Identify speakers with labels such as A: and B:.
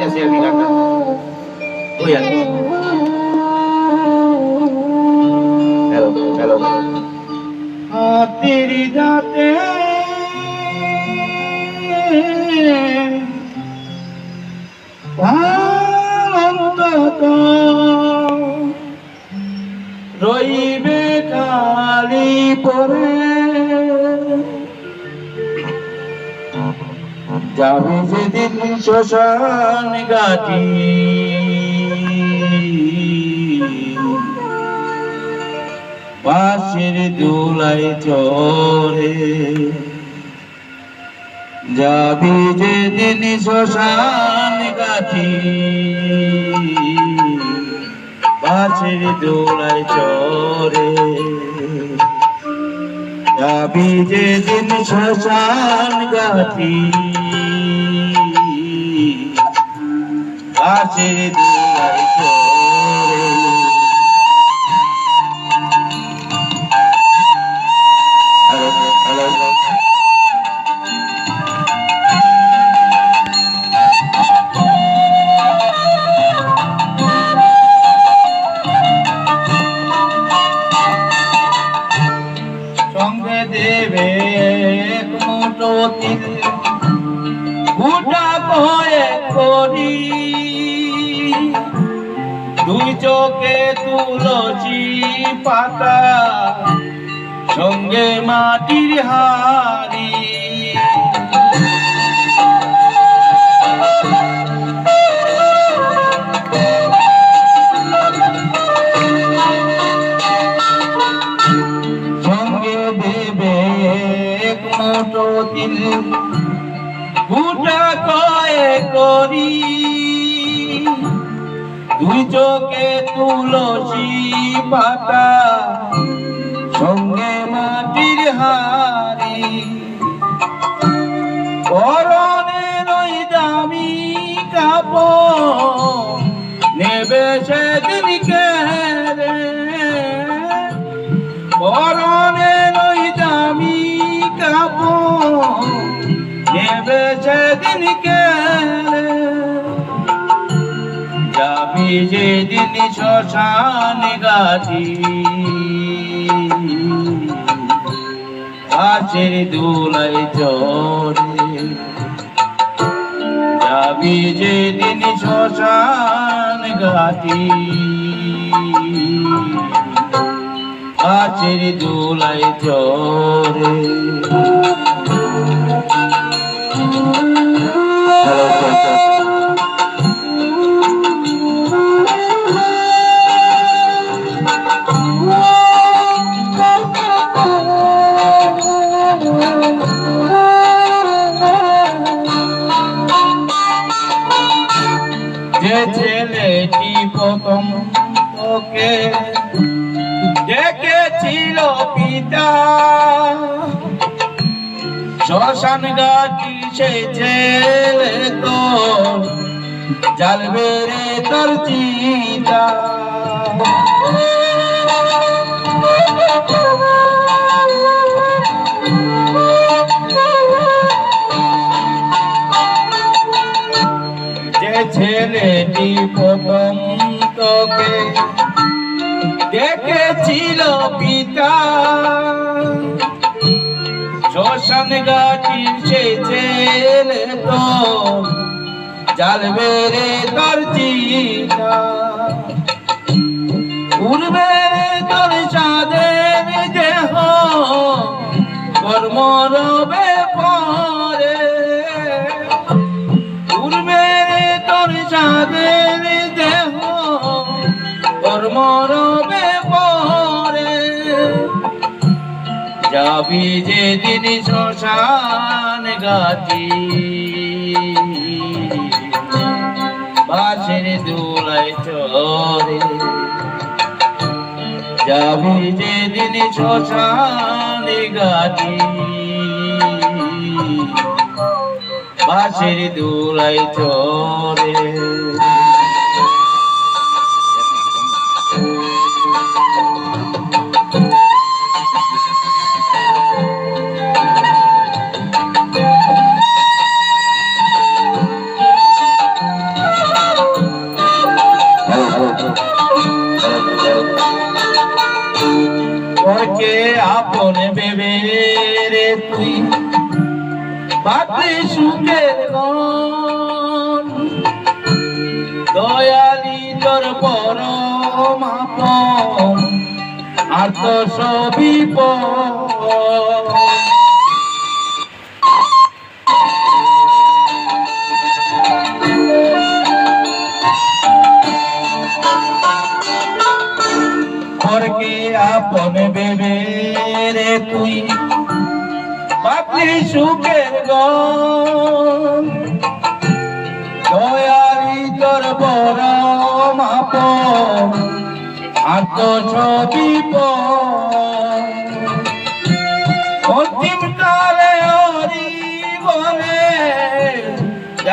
A: গাইতেছি আমি গানটা ওই আর হ্যালো হ্যালো তেরি দাতে রইবে খালি পরে যাবে যেদিন শ্মশান ঘাটি বাঁশের দোলায় চড়ে যাবি যেদিন শ্মশান ঘাটি বাঁশের দোলায় চড়ে যাবি যেদিন শ্মশান ঘাটি বাঁশের দোলায় চড়ে সঙ্গে দেবে এক মুঠো তিল গোটা কয়ে করি দুই চোখে তুলসী পাতা সঙ্গে মাটির হাড়ি দিল গোটা কয়ে করি দুই চোখে তুলসী পাতা সঙ্গে মাটির হাড়ি পরনে ওই দামি কাপড় নেবে সেদিন কেড়ে পরনে ওই দামি কাপড় নেবে সেদিন কেড়ে যাবি যেদিন শ্মশান ঘাটি বাঁশের দোলায় চড়ে যাবি যেদিন শ্মশান ঘাটি বাঁশের দোলায় চড়ে যে ছেলেটি প্রথম তোকে দেখেছিল পিতা শ্মশান ঘাটি সে ছেলে তো জ্বালবে রে তোর চিতা যে ছেলেটি প্রথম তোকে দেখেছিল পিতা শ্মশান ঘাটির সে ছেলে তো জ্বালবে রে তোর চিতা উড়বে রে তোর চাঁদের দেহ কর্ম রবে পরে উড়বে রে তোর চাঁদের দেহ কর্ম রবে পরে যাবি যেদিন শ্মশান ঘাটি বাঁশের দোলায় চড়ে যাবি যেদিন শ্মশান ঘাটি বাঁশের দোলায় চড়ে বাপরে সুখের গণ দয়ালি তোর পরম আপন আর তো সবই পর পরকে আপন ভেবে রে তুই বাপরে সুখের গণ দয়ালি তোর পরম আপন আর তো সবই পর